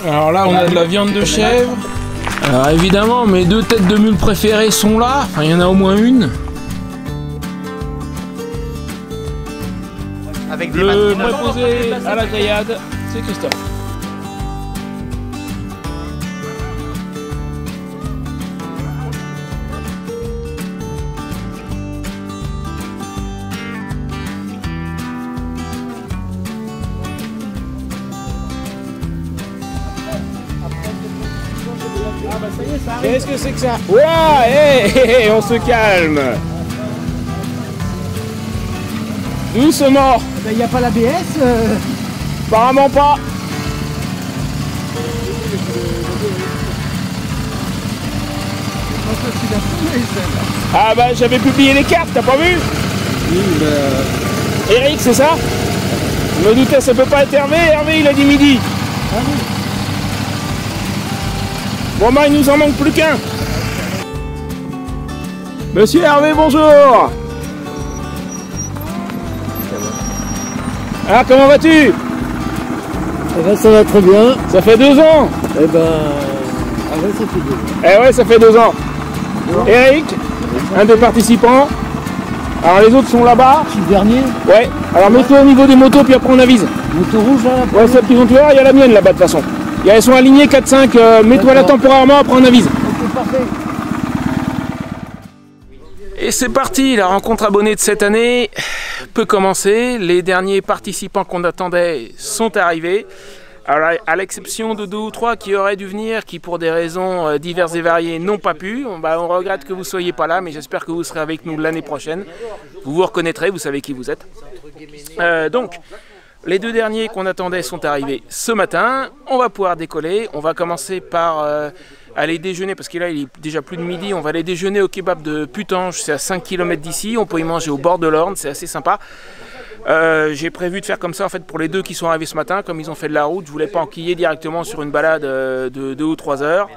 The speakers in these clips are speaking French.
Alors là, on a de la viande de chèvre. Alors évidemment, mes deux têtes de mule préférées sont là. Enfin, il y en a au moins une. Avec des Le préposé à la grillade, c'est Christophe. Qu'est-ce que c'est que ça? Ouah, hé, on se calme. Doucement. Il n'y a pas l'ABS Apparemment pas. Ah bah j'avais publié les cartes, t'as pas vu? Eric, c'est ça? Je me doutais, ça peut pas être Hervé. Hervé, il a dit midi. Ah oui. Bon bah il nous en manque plus qu'un. Monsieur Hervé, bonjour. Ah, comment vas-tu? Eh ben, ça va très bien. Ça fait 2 ans. Eh ben, ah ouais, ça fait 2 ans. Eh ouais, ça fait 2 ans. Eric, un des participants. Alors les autres sont là-bas. Je suis le dernier. Ouais. Alors mets-toi au niveau des motos puis après on avise. Moto rouge là. Ouais, celles qui vont te voir, il y a la mienne là-bas de toute façon. Elles sont alignées 4-5. Mets-toi là temporairement, après on avise. Ok, parfait. Et c'est parti, la rencontre abonnée de cette année peut commencer. Les derniers participants qu'on attendait sont arrivés. Alors, à l'exception de 2 ou 3 qui auraient dû venir, qui pour des raisons diverses et variées n'ont pas pu. On regrette que vous ne soyez pas là, mais j'espère que vous serez avec nous l'année prochaine. Vous vous reconnaîtrez, vous savez qui vous êtes. Donc, les 2 derniers qu'on attendait sont arrivés ce matin. On va pouvoir décoller. On va commencer par aller déjeuner, parce que là il est déjà plus de midi. On va aller déjeuner au kebab de Putange, c'est à 5 km d'ici. On peut y manger au bord de l'Orne, c'est assez sympa. J'ai prévu de faire comme ça en fait pour les 2 qui sont arrivés ce matin. Comme ils ont fait de la route, je voulais pas enquiller directement sur une balade de 2 ou 3 heures.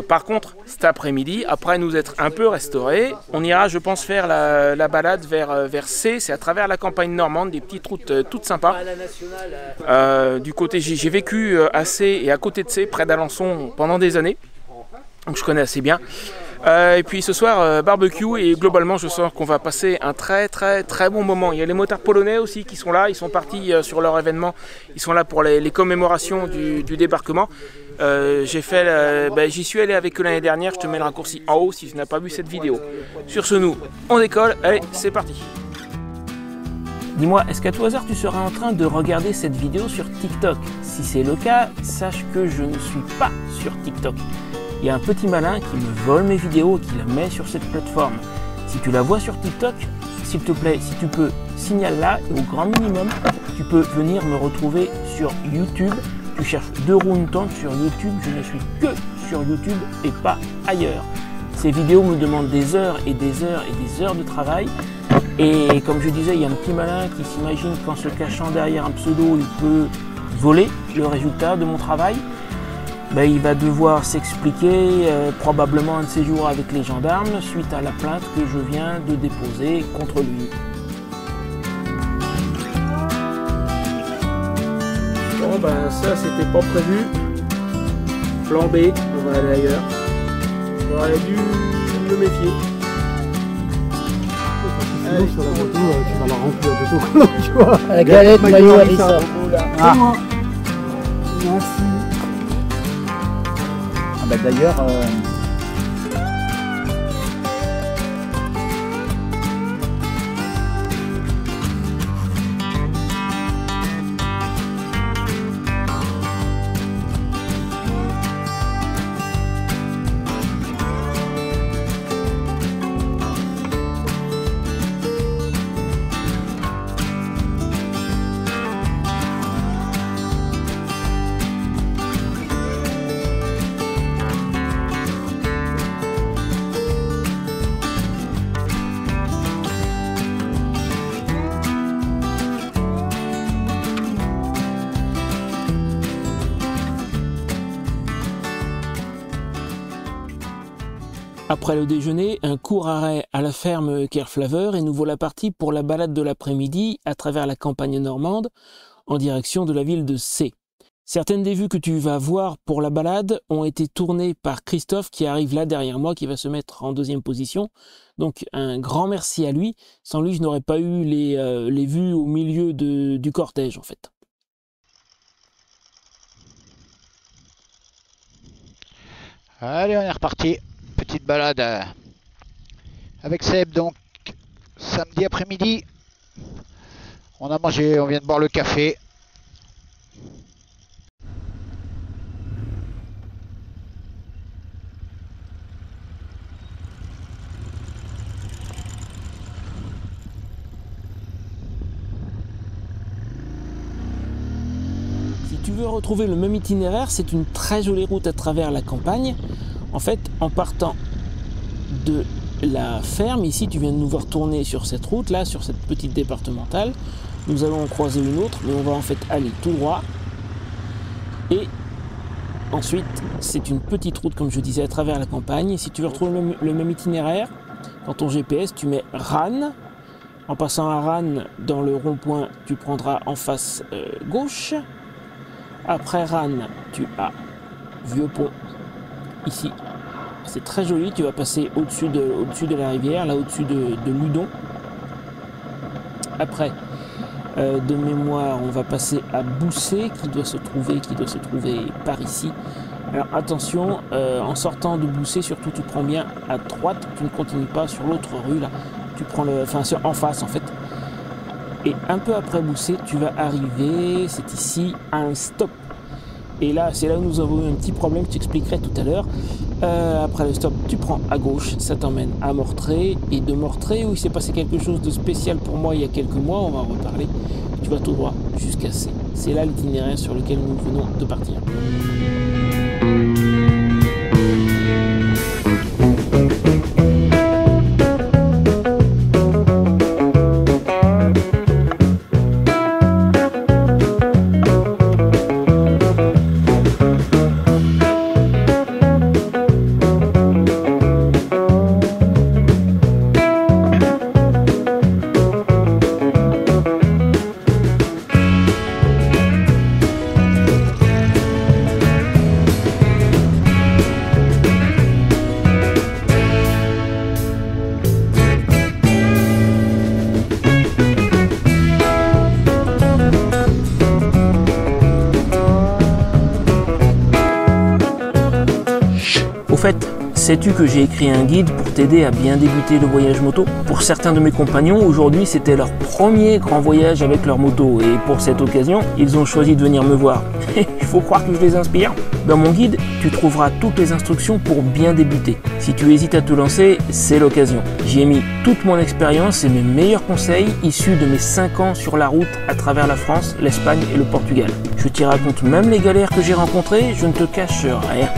Par contre, cet après-midi, après nous être un peu restaurés, on ira, je pense, faire la balade vers C. C'est à travers la campagne normande, des petites routes toutes sympas. Du côté, j'ai vécu à C et à côté de C, près d'Alençon, pendant des années. Donc je connais assez bien. Et puis ce soir, barbecue, et globalement je sens qu'on va passer un très bon moment. Il y a les motards polonais aussi qui sont là, ils sont partis sur leur événement, ils sont là pour les commémorations du débarquement. J'y suis allé avec eux l'année dernière, je te mets le raccourci en haut si tu n'as pas vu cette vidéo. Sur ce, nous, on décolle, allez, c'est parti. Dis-moi, est-ce qu'à tout hasard tu seras en train de regarder cette vidéo sur TikTok? Si c'est le cas, sache que je ne suis pas sur TikTok. Il y a un petit malin qui me vole mes vidéos et qui la met sur cette plateforme. Si tu la vois sur TikTok, s'il te plaît, si tu peux, signale-la et au grand minimum, tu peux venir me retrouver sur YouTube. Tu cherches 2 roues une tente sur YouTube, je ne suis que sur YouTube et pas ailleurs. Ces vidéos me demandent des heures et des heures et des heures de travail. Et comme je disais, il y a un petit malin qui s'imagine qu'en se cachant derrière un pseudo, il peut voler le résultat de mon travail. Ben, il va devoir s'expliquer probablement un de ces jours avec les gendarmes suite à la plainte que je viens de déposer contre lui. Bon ben ça c'était pas prévu. Plan B, on va aller ailleurs. J'aurais dû me méfier. Sinon, sur la moto, tu vas la remplir d'autocollants, tu vois. La galette maillot Alissa. Ah. Merci. Ah bah d'ailleurs, Après le déjeuner, un court arrêt à la ferme Kerflaver et nous voilà partis pour la balade de l'après-midi à travers la campagne normande en direction de la ville de C. Certaines des vues que tu vas voir pour la balade ont été tournées par Christophe qui arrive là derrière moi, qui va se mettre en deuxième position. Donc un grand merci à lui. Sans lui, je n'aurais pas eu les vues au milieu du cortège en fait. Allez, on est reparti. Petite balade avec Seb, donc samedi après-midi. On a mangé, on vient de boire le café. Si tu veux retrouver le même itinéraire, c'est une très jolie route à travers la campagne. En fait, en partant de la ferme, ici tu viens de nous voir tourner sur cette route là, sur cette petite départementale. Nous allons en croiser une autre, mais on va en fait aller tout droit. Et ensuite, c'est une petite route, comme je disais, à travers la campagne. Si tu veux retrouver le même itinéraire, dans ton GPS, tu mets Rannes. En passant à Rannes, dans le rond-point, tu prendras en face gauche. Après Rannes, tu as Vieux-Pont, ici. C'est très joli, tu vas passer au-dessus de la rivière, là au-dessus de Ludon. Après, de mémoire, on va passer à Boussé, qui doit se trouver par ici. Alors attention, en sortant de Boussé, surtout tu prends bien à droite, tu ne continues pas sur l'autre rue là. Tu prends en face en fait. Et un peu après Boussé, tu vas arriver, c'est ici, à un stop. Et là, c'est là où nous avons eu un petit problème, je t'expliquerai tout à l'heure. Après le stop, tu prends à gauche, ça t'emmène à Mortré. Et de Mortré, où il s'est passé quelque chose de spécial pour moi il y a quelques mois, on va en reparler, tu vas tout droit jusqu'à C. C'est là l'itinéraire sur lequel nous venons de partir. Au fait, sais-tu que j'ai écrit un guide pour t'aider à bien débuter le voyage moto? Pour certains de mes compagnons, aujourd'hui c'était leur premier grand voyage avec leur moto et pour cette occasion, ils ont choisi de venir me voir. Il faut croire que je les inspire. Dans mon guide, tu trouveras toutes les instructions pour bien débuter. Si tu hésites à te lancer, c'est l'occasion. J'y ai mis toute mon expérience et mes meilleurs conseils issus de mes 5 ans sur la route à travers la France, l'Espagne et le Portugal. Je t'y raconte même les galères que j'ai rencontrées, je ne te cache rien.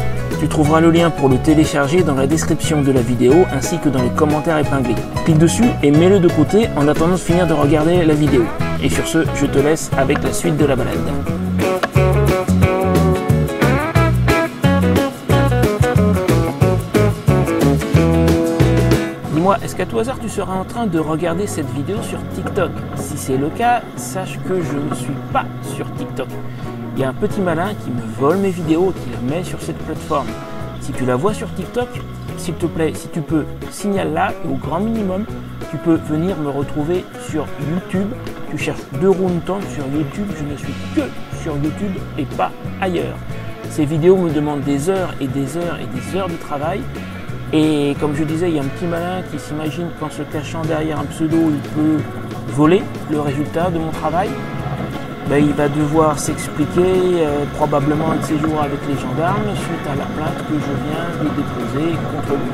Tu trouveras le lien pour le télécharger dans la description de la vidéo ainsi que dans les commentaires épinglés. Clique dessus et mets-le de côté en attendant de finir de regarder la vidéo. Et sur ce, je te laisse avec la suite de la balade. Dis-moi, est-ce qu'à tout hasard tu seras en train de regarder cette vidéo sur TikTok? Si c'est le cas, sache que je ne suis pas sur TikTok. Il y a un petit malin qui me vole mes vidéos et qui la met sur cette plateforme. Si tu la vois sur TikTok, s'il te plaît, si tu peux, signale-la au grand minimum. Tu peux venir me retrouver sur YouTube. Tu cherches Derountan sur YouTube. Je ne suis que sur YouTube et pas ailleurs. Ces vidéos me demandent des heures et des heures et des heures de travail. Et comme je disais, il y a un petit malin qui s'imagine qu'en se cachant derrière un pseudo, il peut voler le résultat de mon travail. Ben, il va devoir s'expliquer probablement un de ses jours avec les gendarmes suite à la plainte que je viens de déposer contre lui.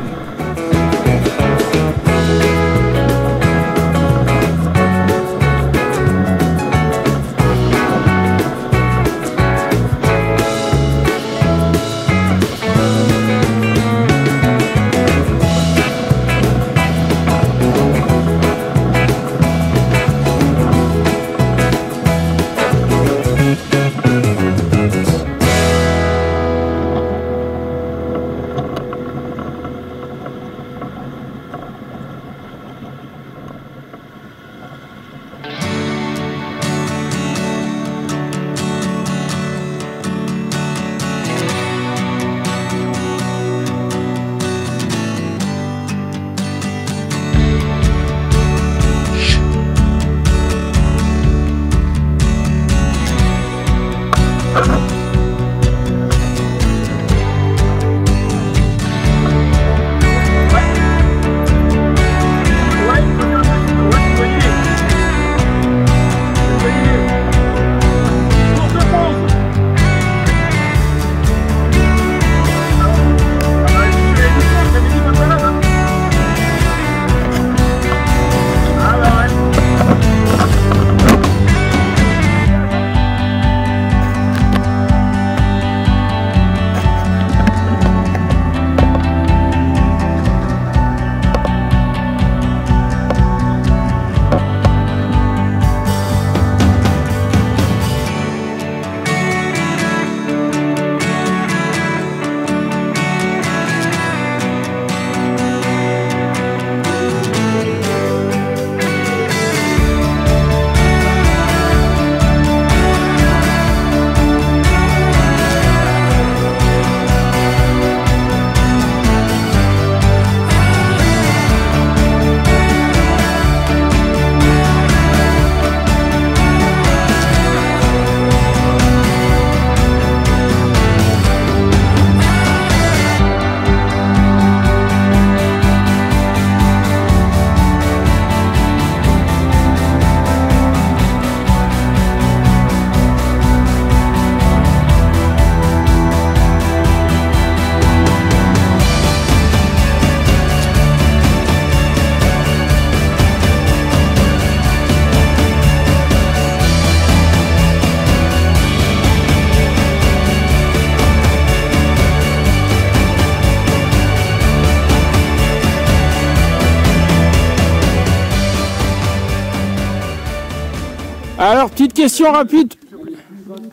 Alors, petite question rapide.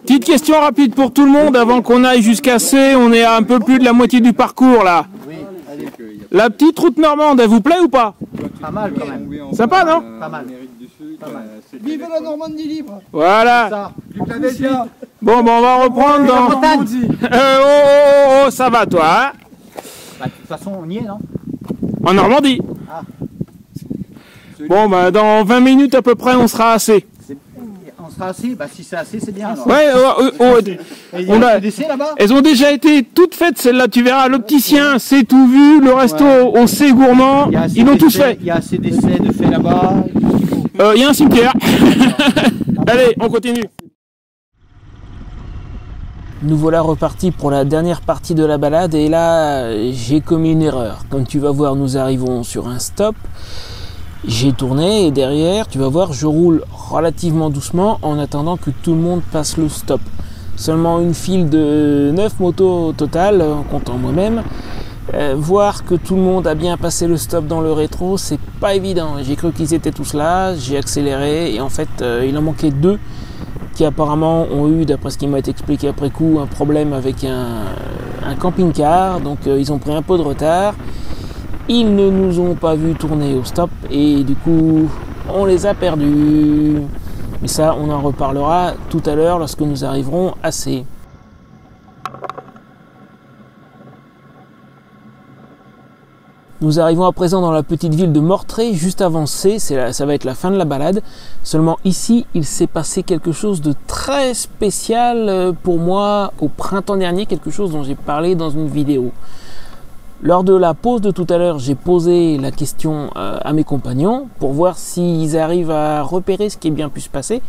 Petite question rapide pour tout le monde avant qu'on aille jusqu'à C. On est à un peu plus de la moitié du parcours là. Oui, allez. La petite route normande, elle vous plaît ou pas? Pas mal quand même. Sympa, non? Pas mal. Vive la Normandie libre. Voilà. Ça. Bon, on va reprendre dans... oh, ça va toi, hein? Bah, de toute façon, on y est, non? En Normandie. Ah. Bon, bah dans 20 minutes à peu près, on sera assez. On sera assez? Bah si c'est assez, c'est bien alors. Ouais, on a... là-bas? Elles ont déjà été toutes faites, celles-là, tu verras. L'opticien, c'est tout vu. Le resto, au C gourmand, ils l'ont tous fait. Il y a assez d'essais de fait là-bas. Il y a un cimetière. Allez, on continue. Nous voilà repartis pour la dernière partie de la balade et là, j'ai commis une erreur. Comme tu vas voir, nous arrivons sur un stop. J'ai tourné et derrière, tu vas voir, je roule relativement doucement en attendant que tout le monde passe le stop. Seulement une file de 9 motos au total, en comptant moi-même. Voir que tout le monde a bien passé le stop dans le rétro, c'est pas évident. J'ai cru qu'ils étaient tous là, j'ai accéléré et en fait, il en manquait 2 qui apparemment ont eu, d'après ce qui m'a été expliqué après coup, un problème avec un camping-car. Donc ils ont pris un peu de retard. Ils ne nous ont pas vu tourner au stop et du coup on les a perdus. Mais ça on en reparlera tout à l'heure lorsque nous arriverons à C. Nous arrivons à présent dans la petite ville de Mortré, juste avant C, ça va être la fin de la balade. Seulement ici, il s'est passé quelque chose de très spécial pour moi au printemps dernier, quelque chose dont j'ai parlé dans une vidéo. Lors de la pause de tout à l'heure, j'ai posé la question à mes compagnons pour voir s'ils arrivent à repérer ce qui est bien pu se passer.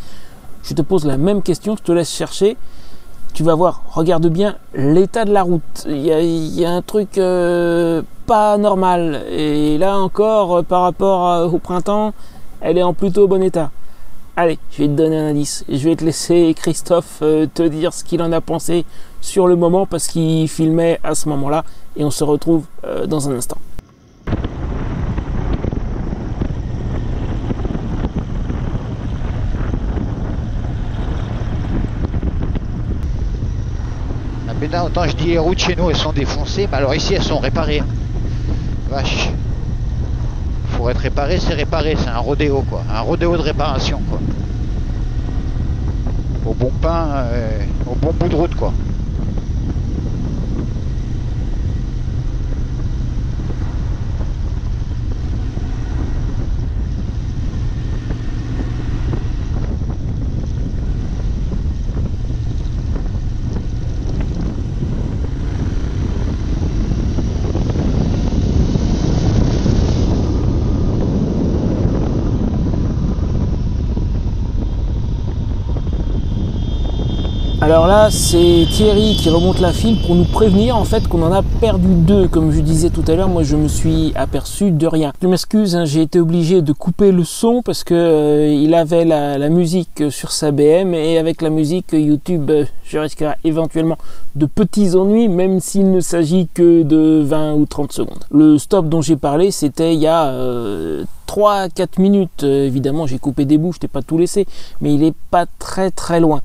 Je te pose la même question, je te laisse chercher. Tu vas voir, regarde bien l'état de la route. Il y a un truc pas normal. Et là encore, par rapport au printemps, elle est en plutôt bon état. Allez, je vais te donner un indice. Je vais te laisser Christophe te dire ce qu'il en a pensé sur le moment parce qu'il filmait à ce moment-là. Et on se retrouve dans un instant. Maintenant, autant je dis les routes chez nous, elles sont défoncées. Mais alors ici, elles sont réparées. Vache. Pour être réparé, c'est réparé. C'est un rodéo, quoi. Un rodéo de réparation, quoi. Au bon pain, au bon bout de route, quoi. Alors là, c'est Thierry qui remonte la file pour nous prévenir en fait qu'on en a perdu 2. Comme je disais tout à l'heure, moi je me suis aperçu de rien. Je m'excuse, hein, j'ai été obligé de couper le son parce que il avait la musique sur sa BM et avec la musique YouTube, je risquerai éventuellement de petits ennuis, même s'il ne s'agit que de 20 ou 30 secondes. Le stop dont j'ai parlé, c'était il y a 3-4 minutes. Évidemment, j'ai coupé des bouts, je t'ai pas tout laissé, mais il est pas très loin.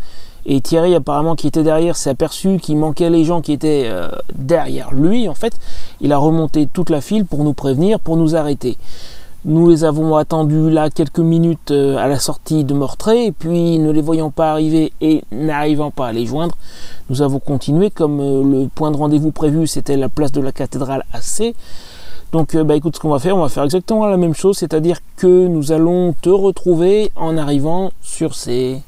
Et Thierry, apparemment, qui était derrière, s'est aperçu qu'il manquait les gens qui étaient derrière lui, en fait. Il a remonté toute la file pour nous prévenir, pour nous arrêter. Nous les avons attendus là quelques minutes à la sortie de Mortré, et puis ne les voyant pas arriver et n'arrivant pas à les joindre, nous avons continué comme le point de rendez-vous prévu, c'était la place de la cathédrale à C. Donc écoute, ce qu'on va faire exactement la même chose, c'est-à-dire que nous allons te retrouver en arrivant sur C.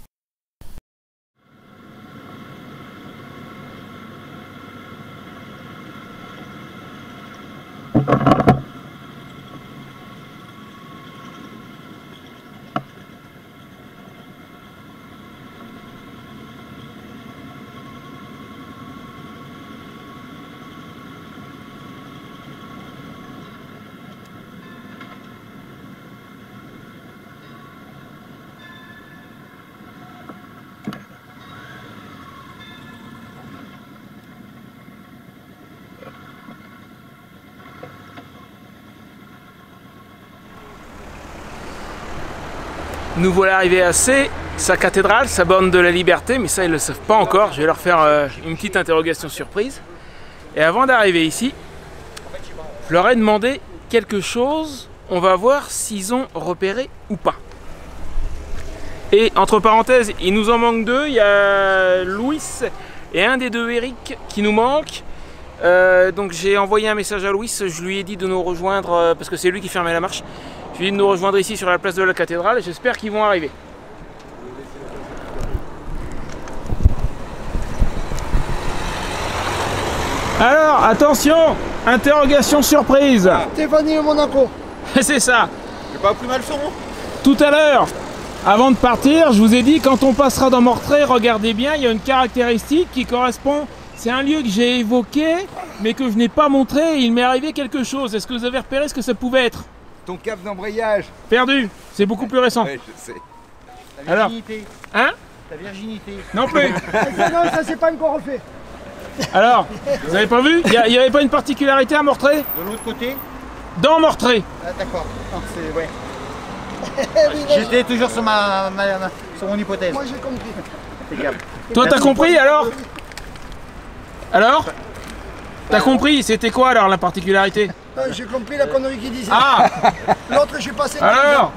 Nous voilà arrivés à C. sa cathédrale, sa borne de la liberté, mais ça ils ne le savent pas encore. Je vais leur faire une petite interrogation surprise. Et avant d'arriver ici, je leur ai demandé quelque chose. On va voir s'ils ont repéré ou pas. Et entre parenthèses, il nous en manque deux. Il y a Louis et un des deux Eric qui nous manquent. Donc j'ai envoyé un message à Louis. Je lui ai dit de nous rejoindre parce que c'est lui qui fermait la marche. Je lui ai dit de nous rejoindre ici sur la place de la cathédrale. Et j'espère qu'ils vont arriver. Alors attention, interrogation surprise. Stéphanie Monaco. C'est ça. J'ai pas pris mal son. Tout à l'heure, avant de partir, je vous ai dit quand on passera dans Mortré, regardez bien, il y a une caractéristique qui correspond. C'est un lieu que j'ai évoqué, mais que je n'ai pas montré. Et il m'est arrivé quelque chose. Est-ce que vous avez repéré ce que ça pouvait être? Ton câble d'embrayage. Perdu. C'est beaucoup plus récent. Ouais, je sais. Ta virginité. Hein? Ta virginité. Non plus. Non, ça c'est pas encore refait. Alors, vous avez pas vu? Il n'y avait pas une particularité à Mortré? De l'autre côté? Dans Mortré. Ah, d'accord. Non, c'est... Ouais. J'étais toujours sur sur mon hypothèse. Moi j'ai compris. Impeccable. Toi, t'as compris alors? Alors? T'as compris? C'était quoi alors la particularité? Non, j'ai compris la connerie qu'il disait. Ah! L'autre, j'ai passé. Alors?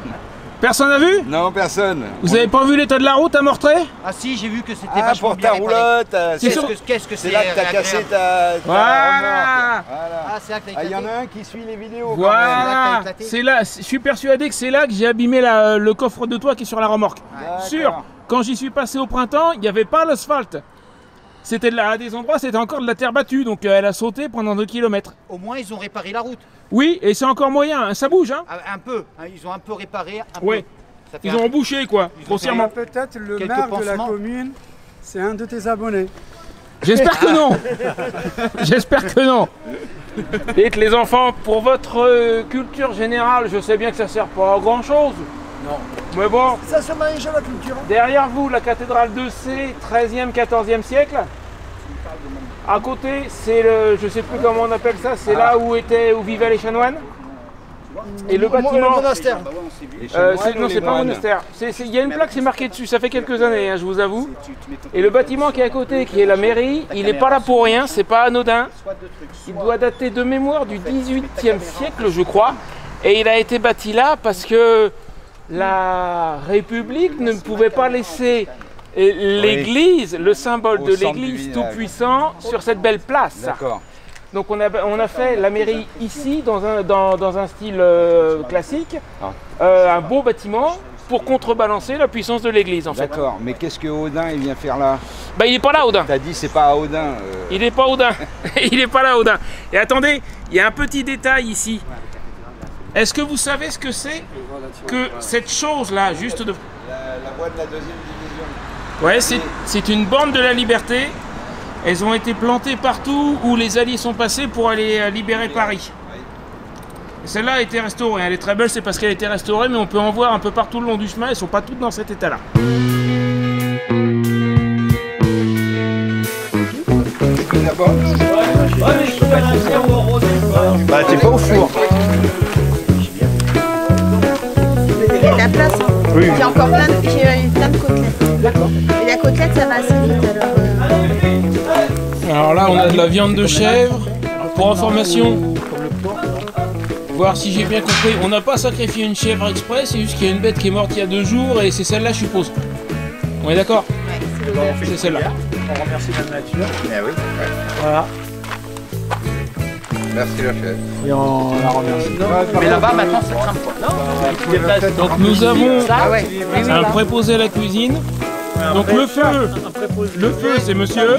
Personne n'a vu? Non, personne. Vous avez pas vu l'état de la route à Mortré? Ah si, j'ai vu que c'était Ah, vachement pour bien ta réparé. roulotte. Qu'est-ce que C'est là que t'as cassé ta Voilà. remorque. Ah, c'est là que t'as Ah, il y en éclaté. a un qui suit les vidéos. quand même. Voilà! éclaté. C'est là, je suis persuadé que c'est là que j'ai abîmé le coffre de toit qui est sur la remorque. D'accord. Sûr! Quand j'y suis passé au printemps, il n'y avait pas l'asphalte. C'était à des endroits, c'était encore de la terre battue, donc elle a sauté pendant 2 km. Au moins, ils ont réparé la route. Oui, et c'est encore moyen, hein, ça bouge, hein? Ah, un peu. Hein, ils ont un peu réparé. Oui. Ça fait Ils ont embouché, quoi, Ils ont grossièrement. Peut-être le Quelques maire de la pansements. commune, c'est un de tes abonnés. J'espère que non! J'espère que non! Dites les enfants, pour votre culture générale, je sais bien que ça sert pas à grand chose. Non. Mais bon, Ça se mange à la culture. derrière vous, la cathédrale de C, 13e, 14e siècle. À côté, c'est le, je sais plus comment on appelle ça, c'est là où vivaient les chanoines. Et le bâtiment. Le monastère. Non, c'est pas un monastère. Il y a une plaque, c'est marqué dessus, ça fait quelques années, hein, je vous avoue. Et le bâtiment qui est à côté, qui est la mairie, il n'est pas là pour rien, c'est pas anodin. Il doit dater de mémoire du 18e siècle, je crois. Et il a été bâti là parce que la République ne pouvait pas laisser l'église, le symbole Au de centre du l'église village. tout-puissant, sur cette belle place. D'accord. Donc on a fait la mairie ici dans un style classique, un beau bâtiment pour contrebalancer la puissance de l'église en fait. D'accord. Mais qu'est-ce que Odin il vient faire là? Bah il est pas là Odin, T'as dit c'est pas à Odin. il est pas Odin, il est pas là Odin. Et attendez, il y a un petit détail ici. Est-ce que vous savez ce que c'est que cette chose là, juste de... La voie de la 2e division. Ouais, c'est une borne de la liberté. Elles ont été plantées partout où les Alliés sont passés pour aller libérer Paris. Et celle-là a été restaurée. Elle est très belle, c'est parce qu'elle a été restaurée, mais on peut en voir un peu partout le long du chemin. Elles ne sont pas toutes dans cet état-là. D'abord. Bah t'es pas au four. Il y a de la place. Hein. Oui. J'ai encore plein de côtelettes. D'accord. Et la côtelette, ça va assez vite. Alors là, on a de la viande de chèvre. Pour information, voir si j'ai bien compris, on n'a pas sacrifié une chèvre exprès, c'est juste qu'il y a une bête qui est morte il y a 2 jours et c'est celle-là, je suppose. On est d'accord? C'est celle-là. On remercie la nature. Eh oui. Ouais. Voilà. Merci le chef. Et on la remercie. Mais là-bas, maintenant, ça crame pas. Donc nous avons Ah ouais. un préposé à la cuisine. Donc le feu c'est monsieur.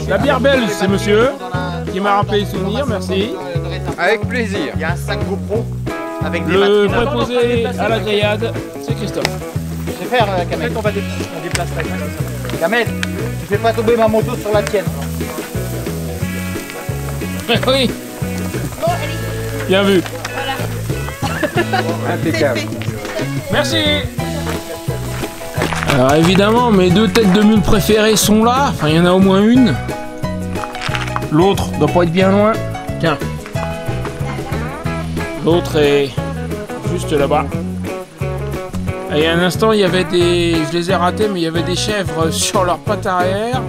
La bière belge c'est monsieur qui m'a rappelé les souvenirs, merci. Avec plaisir. Il y a un sac GoPro avec des Le batteries. préposé à la grillade, c'est Christophe. Je sais faire, Kamel. On déplace la Kamel, tu fais pas tomber ma moto sur la tienne. Oui, Bon, allez, bien vu. Impeccable. Merci. Alors évidemment, mes 2 têtes de mule préférées sont là. Enfin, il y en a au moins une. L'autre doit pas être bien loin. Tiens. L'autre est juste là-bas. Et il y a un instant, il y avait des... Je les ai ratés, mais il y avait des chèvres sur leurs pattes arrière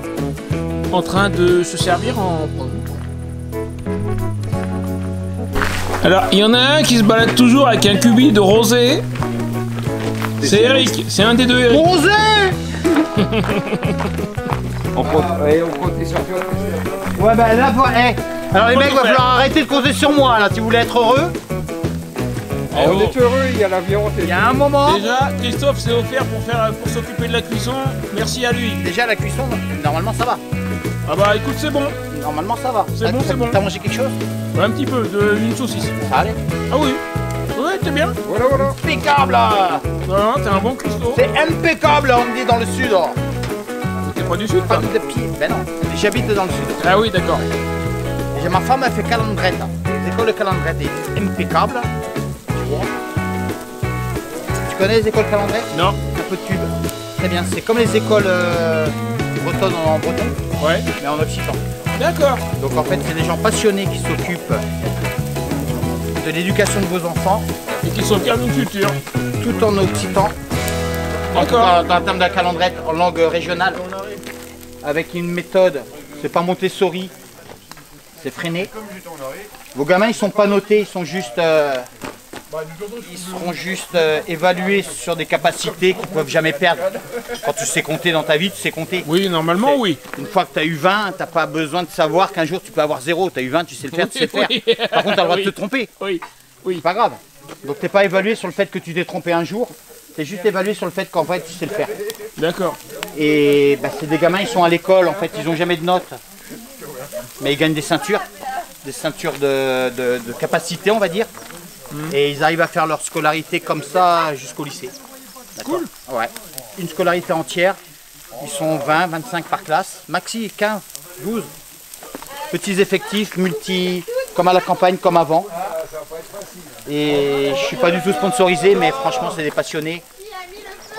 en train de se servir en... Alors, il y en a un qui se balade toujours avec un cubi de rosé. C'est Eric, c'est un des deux Eric. Rosé. On comptait sur toi. Ouais, bah là, alors les mecs, va falloir arrêter de compter sur moi là, si vous voulez être heureux. On est heureux, il y a l'avion. Il y a un moment. Déjà, Christophe s'est offert pour s'occuper de la cuisson. Merci à lui. Déjà, la cuisson, normalement, ça va. Ah bah écoute, c'est bon. Normalement, ça va. C'est bon, c'est bon. T'as mangé quelque chose? Un petit peu, une saucisse. Ça allait. Ah oui. Ouais, t'es bien. Voilà. Impeccable là. Non, t'es un bon cuistot. C'est impeccable, on dit dans le sud. T'es pas du sud, Pas toi. de pied. Ben non, j'habite dans le sud. Ah oui, d'accord. Et ma femme, elle fait calandrette. Les écoles de calandrette est impeccable. Tu vois. Tu connais les écoles calandrette? Non. Un peu de tube. Très bien, c'est comme les écoles bretonnes en breton, Ouais. mais en occitan. D'accord. Donc en fait, c'est des gens passionnés qui s'occupent de l'éducation de vos enfants, Et qui sauvegardent une culture. tout en occitan. D'accord. Dans le terme de la calandrette, en langue régionale, avec une méthode, c'est pas Montessori, c'est freiné. Vos gamins, ils sont pas notés, ils sont juste... ils seront juste évalués sur des capacités qu'ils peuvent jamais perdre. Quand tu sais compter dans ta vie, tu sais compter. Oui, normalement, oui. Une fois que tu as eu 20, tu n'as pas besoin de savoir qu'un jour tu peux avoir 0. Tu as eu 20, tu sais le faire, tu sais le faire. Oui. Par contre, tu as le droit de Oui. te tromper. Oui. C'est pas grave. Donc tu n'es pas évalué sur le fait que tu t'es trompé un jour. Tu es juste évalué sur le fait qu'en fait tu sais le faire. D'accord. Et bah, c'est des gamins, ils sont à l'école, en fait, ils n'ont jamais de notes. Mais ils gagnent des ceintures de capacité, on va dire. Et ils arrivent à faire leur scolarité comme ça jusqu'au lycée. Cool. Ouais. Une scolarité entière. Ils sont 20, 25 par classe. Maxi, 15, 12. Petits effectifs, comme à la campagne, comme avant. Et je suis pas du tout sponsorisé, mais franchement, c'est des passionnés.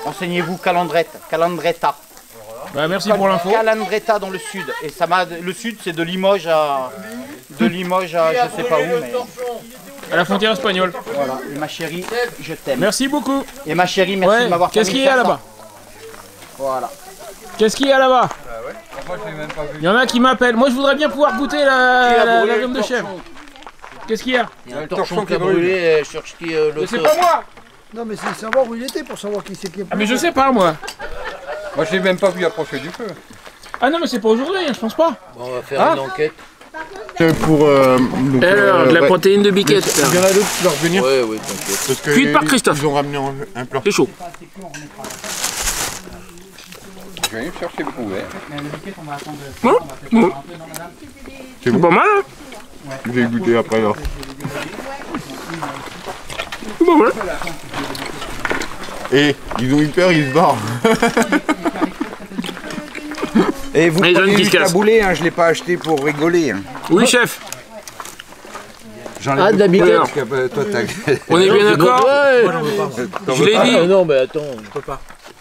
Renseignez-vous, Calandretta. Bah, merci pour l'info. Calandretta dans le sud. Et ça m'a. Le sud, c'est de Limoges à je sais pas où, mais. À la frontière espagnole. Voilà. Et ma chérie, je t'aime. Merci beaucoup. Et ma chérie, merci de m'avoir fait. Qu'est-ce qu'il y a là-bas? Voilà. Qu'est-ce qu'il y a là-bas? Moi, je l'ai même pas vu. Il y en a qui m'appellent. Moi, je voudrais bien pouvoir goûter la viande de chèvre. Qu'est-ce qu'il y a? Il y a un torchon qui a brûlé. Mais c'est pas moi. Non, mais c'est savoir où il était pour savoir qui c'est qui est. Ah, mais je sais pas, moi. Moi, je l'ai même pas vu approcher du feu. Ah non, mais c'est pas aujourd'hui, hein, je pense pas. On va faire une enquête. Pour donc, Alors, de la protéine de biquette. il y en a d'autres qui doivent revenir. Ouais, t'inquiète. Parce que Cuite par Christophe. Ils ont ramené un plat. C'est chaud. Je vais aller chercher le couvert. C'est C'est pas mal, hein? Je vais goûter après alors. C'est pas mal. Et ils ont eu peur, ils se barrent. Et vous Les jeunes prenez qui du se cassent. taboulé, hein, je l'ai pas acheté pour rigoler. Hein. Oui, chef. J'en ai Ah, de la biquette. parce que, toi, t'as... On est bien d'accord? Je l'ai dit. Non, mais attends.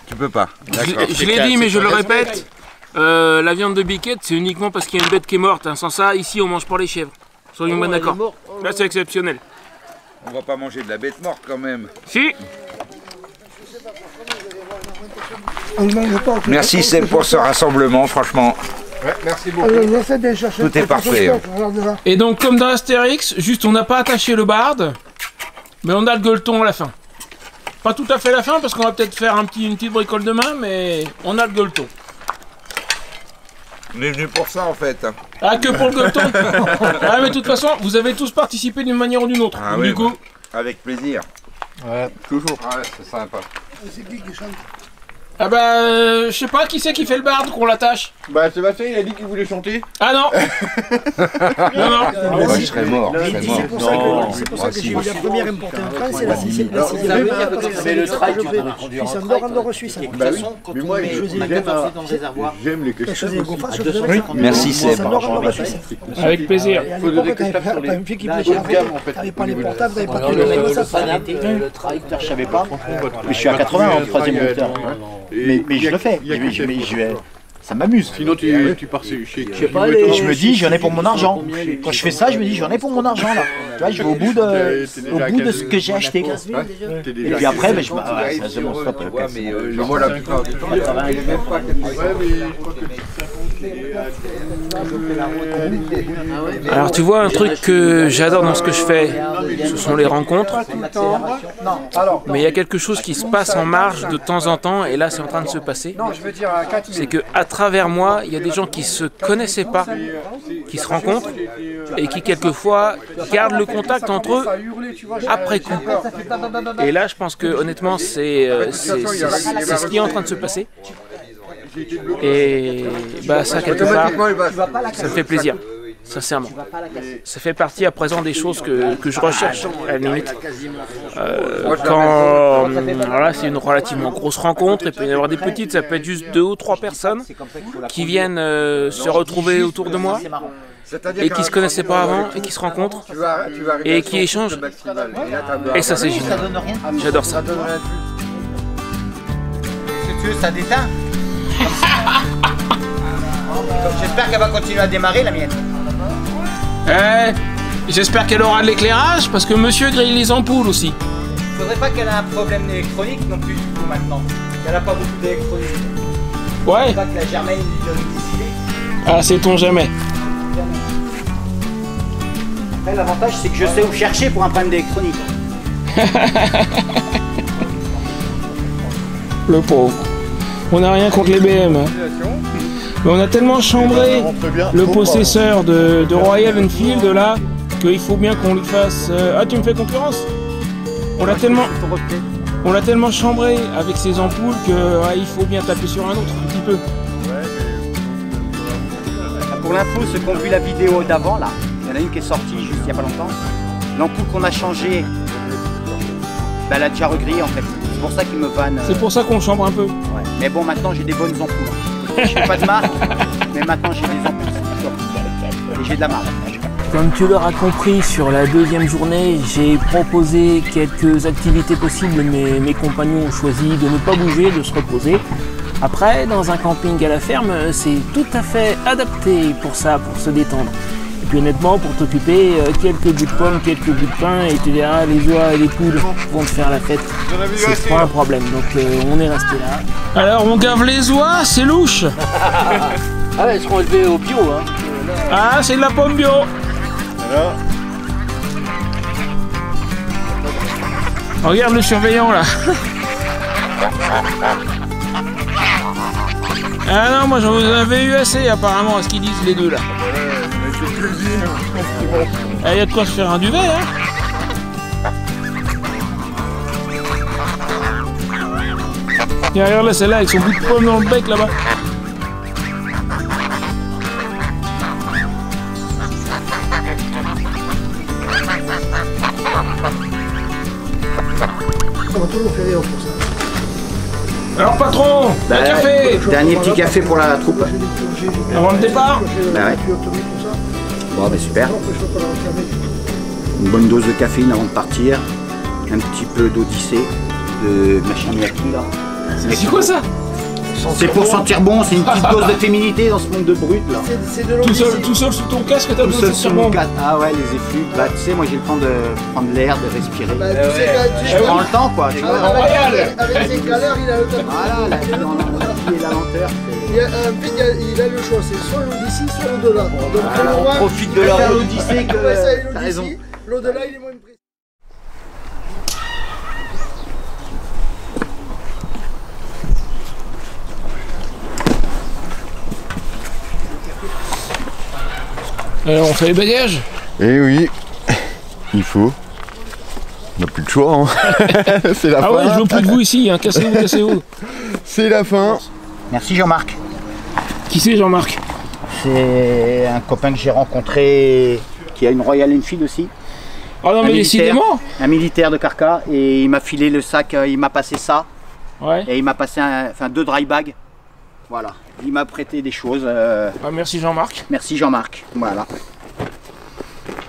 Tu peux pas. D'accord. Je l'ai dit, mais je le répète. La viande de biquette, c'est uniquement parce qu'il y a une bête qui est morte. Hein. Sans ça, ici, on mange pas les chèvres. Soyons bien d'accord. Là, c'est exceptionnel. On va pas manger de la bête morte quand même. Si. On ne mange pas. Merci Seb pour ce rassemblement, franchement. Ouais, merci beaucoup. Alors, j'essaie de chercher. Tout est parfait. Alors, déjà. Et donc, comme dans Astérix, juste on n'a pas attaché le barde, mais on a le gueuleton à la fin. Pas tout à fait la fin, parce qu'on va peut-être faire une petite bricole demain, mais on a le gueuleton. On est venu pour ça en fait. Ah, que pour le gueuleton? Ah, mais de toute façon, vous avez tous participé d'une manière ou d'une autre. Ah Donc, oui, du coup, avec plaisir. Ouais, toujours. Ouais, c'est sympa. C'est qui chante? ah bah, je sais pas qui c'est qui fait le barde, qu'on l'attache. Bah Sébastien, il a dit qu'il voulait chanter. Ah non. Non, non. Moi, je serais mort. Je serais mort. C'est pour ça que j'ai eu la première importée en France, c'est la sixième. Mais le trail, tu peux conduire en Puis ça trail. Andorre Suisse. De toute façon, quand Mais on moi, met je la capacité dans le réservoir, J'aime les Je questions. faisais go face, je à faisais 250 Merci Seb. Andorre Suisse. Avec plaisir. Et à l'époque, t'avais une fille qui voulait pas t'avais pas les portables, t'avais pas tout le le ça. fanat, le trail, Je savais pas. Mais je suis à 80 en troisième moteur. Mais je le fais. Ça m'amuse. Sinon, tu pars chez qui? Je sais pas, Et je me dis, j'en ai pour mon argent. Quand je fais ça, je me dis, j'en ai pour mon argent là. Tu vois, je vais au bout de ce que j'ai acheté. Et puis après, je me c'est bon, stop. Mais je vois la plupart du temps. Alors tu vois, un truc que j'adore dans ce que je fais, ce sont les rencontres. Mais il y a quelque chose qui se passe en marge de temps en temps, et là c'est en train de se passer. C'est que à travers moi, il y a des gens qui se connaissaient pas, qui se rencontrent, et qui quelquefois gardent le contact entre eux après coup. Et là je pense que honnêtement c'est ce qui est en train de se passer. Et bah ça quelque part, ça me fait plaisir. Sincèrement, ça fait partie à présent des choses que je recherche à la limite. Quand voilà, c'est une relativement grosse rencontre, il peut y en avoir des petites, ça peut être juste 2 ou 3 personnes qui viennent se retrouver autour de moi et qui se connaissaient pas avant et qui se rencontrent et qui échangent. Et ça c'est génial. J'adore ça. Si tu veux, ça déteint. J'espère qu'elle va continuer à démarrer la mienne. J'espère qu'elle aura de l'éclairage parce que monsieur grille les ampoules aussi. Faudrait pas qu'elle ait un problème d'électronique non plus du coup maintenant. Elle a pas beaucoup d'électronique. Ouais. Pas que la Germaine lui donne décidé. Ah, sait-on jamais. Après l'avantage c'est que je sais où chercher pour un problème d'électronique. Le pauvre. On n'a rien contre les BM. Mais on a tellement chambré le possesseur de Royal Enfield là qu'il faut bien qu'on lui fasse. Ah, tu me fais concurrence? On l'a tellement chambré avec ses ampoules que il faut bien taper sur un autre un petit peu. Pour l'info, ceux qui ont vu la vidéo d'avant là, il y en a une qui est sortie juste il n'y a pas longtemps. L'ampoule qu'on a changée, elle a déjà regrillé en fait. C'est pour ça qu'ils me vannent. C'est pour ça qu'on chambre un peu. Ouais. Mais bon, maintenant j'ai des bonnes ampoules. Je fais pas de marque, mais maintenant j'ai des ampoules. Et j'ai de la marque. Comme tu l'auras compris, sur la deuxième journée, j'ai proposé quelques activités possibles, mais mes compagnons ont choisi de ne pas bouger, de se reposer. Après, dans un camping à la ferme, c'est tout à fait adapté pour ça, pour se détendre. Et puis honnêtement, pour t'occuper, quelques bouts de pommes, quelques bouts de pain, et tu verras, les oies et les poules vont te faire la fête. C'est pas un problème, donc on est resté là. Alors on gave les oies, c'est louche. Ah ouais, elles seront élevées au bio, hein. Ah, c'est de la pomme bio. Alors, Regarde le surveillant là. Ah non, moi j'en avais eu assez apparemment à ce qu'ils disent les deux là. Ah, y a de quoi se faire un duvet hein. Et regarde là, celle-là avec son bout de pomme dans le bec là-bas. On va toujours faire rire pour ça. Alors patron, un café. Dernier petit café pour la troupe. Avant le départ. Bah ouais. Bon bah super. Une bonne dose de caféine avant de partir. Un petit peu d'odyssée, de machin miyaki là. C'est quoi ça? C'est pour sentir bon, c'est une petite dose de féminité dans ce monde de brut là. C'est de l'eau. Tout seul sous ton casque, t'as Tout besoin seul de sur mon casque. Ah ouais, les effluves. Bah tu sais, moi j'ai le temps de prendre l'air, de respirer. Bah, tu sais, Je prends le temps quoi. Tu vois. avec ses galères, il a le temps. Voilà, la vie dans la et la lenteur. Il a le choix, c'est soit l'Odyssée, soit l'au-delà. Donc Voilà, on profite de leur Odyssée que. Ouais, ça, T'as raison. l'Odyssée, l'au-delà, il est moins précis. Alors on fait les bagages. eh oui, il faut. On n'a plus de choix, hein. C'est la Ah fin. ouais, je veux plus de vous ici, hein. Cassez-vous, cassez-vous. C'est la fin. Merci Jean-Marc. Qui c'est Jean-Marc? C'est un copain que j'ai rencontré qui a une Royal Enfield aussi. Oh non mais décidément. Un militaire de Carca et il m'a filé le sac, il m'a passé ça Ouais. et il m'a passé 2 dry bags. Voilà, il m'a prêté des choses. Ah, merci Jean-Marc. Merci Jean-Marc. Voilà.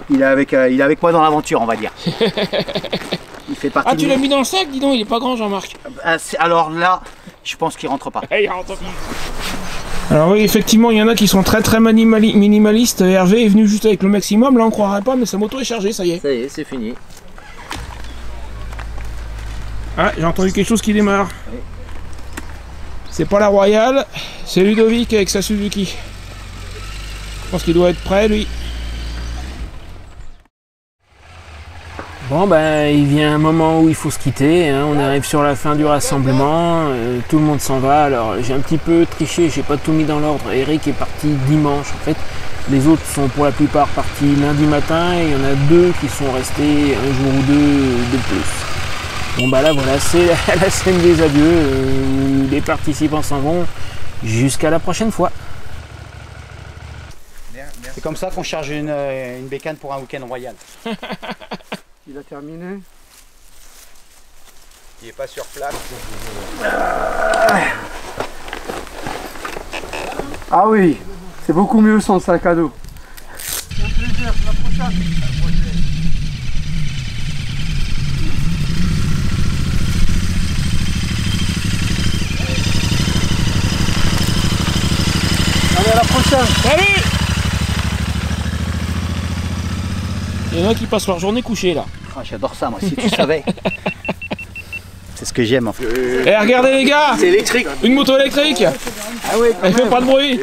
Il est avec moi dans l'aventure, on va dire. Il fait partie. Ah tu l'as mis dans le sac, dis donc, il est pas grand Jean-Marc. Alors là, je pense qu'il rentre pas. Hey, il rentre pas. Alors oui, effectivement, il y en a qui sont très minimalistes. Hervé est venu juste avec le maximum, là on croirait pas, mais sa moto est chargée, ça y est. Ça y est, c'est fini. Ah, j'ai entendu quelque chose qui démarre. Oui. C'est pas la Royale, c'est Ludovic avec sa Suzuki. Je pense qu'il doit être prêt, lui. Bon ben il vient un moment où il faut se quitter, hein. On arrive sur la fin du rassemblement, tout le monde s'en va, alors j'ai un petit peu triché, j'ai pas tout mis dans l'ordre, Eric est parti dimanche en fait, les autres sont pour la plupart partis lundi matin et il y en a 2 qui sont restés un jour ou 2 de plus. Bon bah là voilà, c'est la scène des adieux, les participants s'en vont, jusqu'à la prochaine fois. C'est comme ça qu'on charge une bécane pour un week-end royal. Il a terminé. Il n'est pas sur place. Ah oui, c'est beaucoup mieux sans sac à dos. Un plaisir, la prochaine. Allez, à la prochaine. Salut! Il y en a qui passent leur journée couchée là. Oh, j'adore ça moi, si tu savais. C'est ce que j'aime en fait. Eh regardez les gars! C'est électrique. Une moto électrique! Ah oui, Elle fait pas de bruit!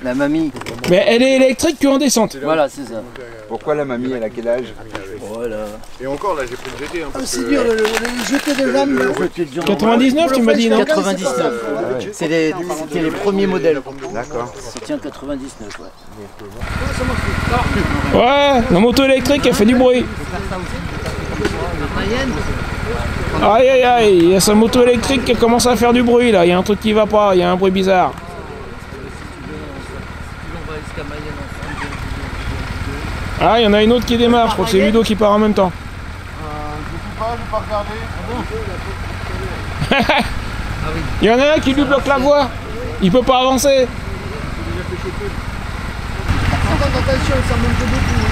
la mamie. Mais elle est électrique qu'en descente. Voilà, c'est ça. Pourquoi la mamie, elle a quel âge? Voilà. Et encore là, j'ai pris le GT. Hein, C'est dur, le jeter des lames. 99 tu m'as dit non? 99. C'était les premiers modèles. D'accord. C'était en 99, ouais. Ouais, la moto électrique elle fait du bruit. Aïe aïe aïe, il y a sa moto électrique qui commence à faire du bruit là, il y a un truc qui va pas, il y a un bruit bizarre. Ah, il y en a une autre qui démarre, je crois que c'est Ludo qui part en même temps. Je vais pas regarder. Il y en a un qui lui bloque la voie, il peut pas avancer. Attention, ça monte beaucoup.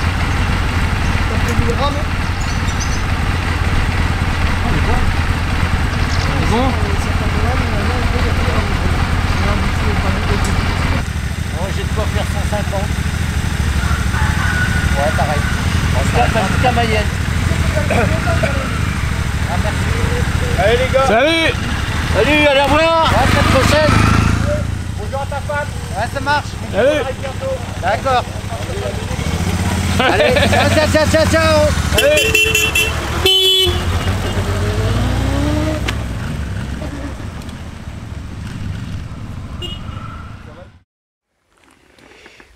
T'as prévu les rames? Bon. J'ai de quoi faire 150. Ouais, pareil. Jusqu'à Mayenne. Allez les gars. Salut! Salut, à la revoir. À la semaine prochaine. Bonjour à ta femme. Ouais, ça marche. Salut! D'accord. Allez, ciao.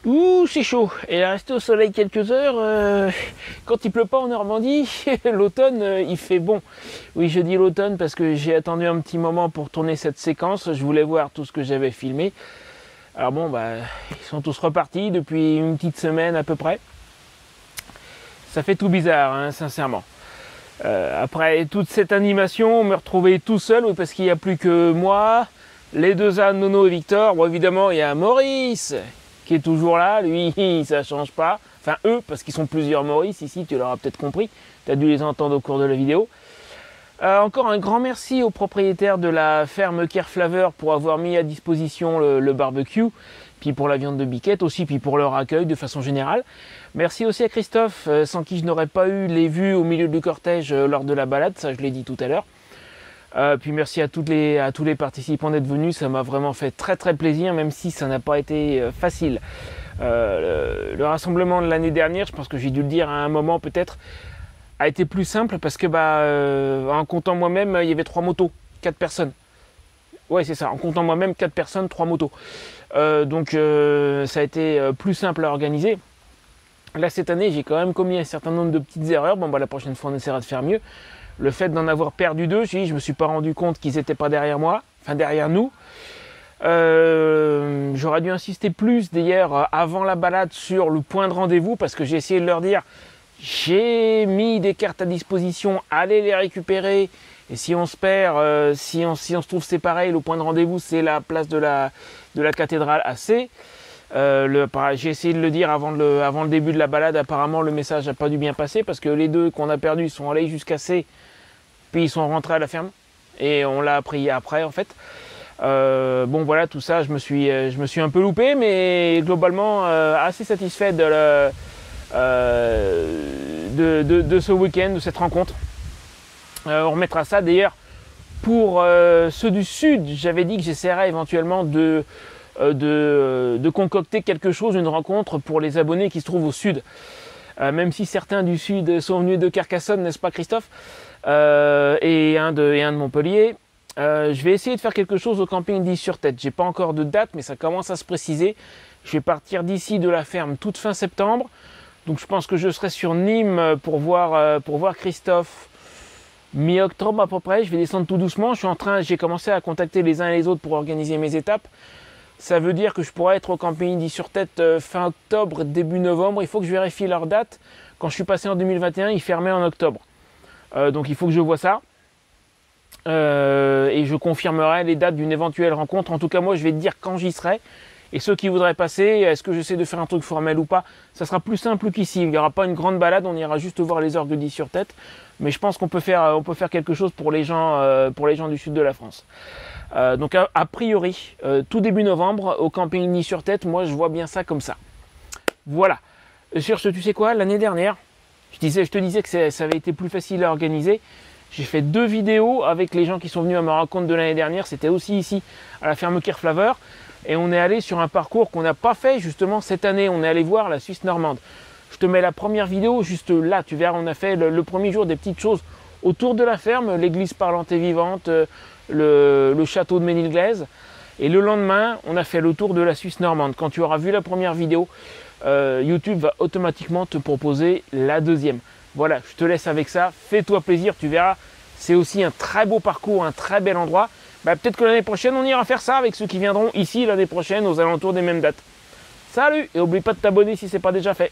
Ouh, c'est chaud. Et rester au soleil quelques heures, quand il pleut pas en Normandie, l'automne, il fait bon. Oui, je dis l'automne parce que j'ai attendu un petit moment pour tourner cette séquence. Je voulais voir tout ce que j'avais filmé. Alors bon, bah, ils sont tous repartis depuis une petite semaine à peu près. Ça fait tout bizarre, hein, sincèrement. Après toute cette animation, me retrouver tout seul, oui, parce qu'il n'y a plus que moi, les 2 ânes, Nono et Victor. Bon, évidemment, il y a Maurice qui est toujours là, lui, ça change pas. Enfin, eux, parce qu'ils sont plusieurs Maurice ici, tu l'auras peut-être compris. Tu as dû les entendre au cours de la vidéo. Encore un grand merci aux propriétaires de la ferme Kerflaver pour avoir mis à disposition le barbecue, puis pour la viande de biquette aussi, puis pour leur accueil de façon générale. Merci aussi à Christophe, sans qui je n'aurais pas eu les vues au milieu du cortège lors de la balade, ça je l'ai dit tout à l'heure. Puis merci à tous les participants d'être venus, ça m'a vraiment fait très très plaisir, même si ça n'a pas été facile. Le rassemblement de l'année dernière, je pense que j'ai dû le dire à un moment peut-être, a été plus simple parce que en comptant moi-même, il y avait 3 motos, 4 personnes. Ouais, c'est ça, en comptant moi-même, 4 personnes, 3 motos. Donc ça a été plus simple à organiser. Là, cette année, j'ai quand même commis un certain nombre de petites erreurs. Bon, la prochaine fois, on essaiera de faire mieux. Le fait d'en avoir perdu 2, je ne me suis pas rendu compte qu'ils n'étaient pas derrière moi, enfin derrière nous. J'aurais dû insister plus d'ailleurs avant la balade sur le point de rendez-vous parce que j'ai essayé de leur dire j'ai mis des cartes à disposition, allez les récupérer et si on se perd, si on se trouve séparés, le point de rendez-vous c'est la place de la cathédrale à C. J'ai essayé de le dire avant le début de la balade, apparemment le message n'a pas dû bien passer parce que les 2 qu'on a perdus sont allés jusqu'à C puis ils sont rentrés à la ferme et on l'a appris après en fait. Bon voilà, tout ça, je me suis un peu loupé, mais globalement assez satisfait de ce week-end, de cette rencontre. On remettra ça d'ailleurs pour ceux du sud. J'avais dit que j'essaierais éventuellement de concocter quelque chose, une rencontre pour les abonnés qui se trouvent au sud. Même si certains du sud sont venus de Carcassonne, n'est-ce pas Christophe, et un de Montpellier. Je vais essayer de faire quelque chose au camping d'Is-sur-Tête. J'ai pas encore de date, mais ça commence à se préciser. Je vais partir d'ici de la ferme toute fin septembre. Donc je pense que je serai sur Nîmes pour voir Christophe mi-octobre à peu près. Je vais descendre tout doucement. J'ai commencé à contacter les uns et les autres pour organiser mes étapes. Ça veut dire que je pourrais être au camping d'Is-sur-Tête fin octobre, début novembre. Il faut que je vérifie leur date. Quand je suis passé en 2021, ils fermaient en octobre. Donc il faut que je vois ça. Et je confirmerai les dates d'une éventuelle rencontre. En tout cas, moi, je vais te dire quand j'y serai. Et ceux qui voudraient passer, est-ce que j'essaie de faire un truc formel ou pas? Ça sera plus simple qu'ici. Il n'y aura pas une grande balade, on ira juste voir les orgues d'Is-sur-Tête. Mais je pense qu'on peut faire quelque chose pour les gens du sud de la France. Donc a priori, tout début novembre, au camping d'Is-sur-Tête, moi je vois bien ça comme ça. Voilà. Sur ce, tu sais quoi, l'année dernière, je te disais que ça avait été plus facile à organiser. J'ai fait 2 vidéos avec les gens qui sont venus à ma rencontre de l'année dernière. C'était aussi ici, à la ferme Kirflaver. Et on est allé sur un parcours qu'on n'a pas fait justement cette année. On est allé voir la Suisse normande. Je te mets la première vidéo juste là. Tu verras, on a fait le premier jour des petites choses autour de la ferme. L'église parlante et vivante, le château de Ménilglaise. Et le lendemain, on a fait le tour de la Suisse normande. Quand tu auras vu la première vidéo, YouTube va automatiquement te proposer la deuxième. Voilà, je te laisse avec ça. Fais-toi plaisir, tu verras. C'est aussi un très beau parcours, un très bel endroit. Peut-être que l'année prochaine, on ira faire ça avec ceux qui viendront ici l'année prochaine aux alentours des mêmes dates. Salut et n'oublie pas de t'abonner si ce n'est pas déjà fait.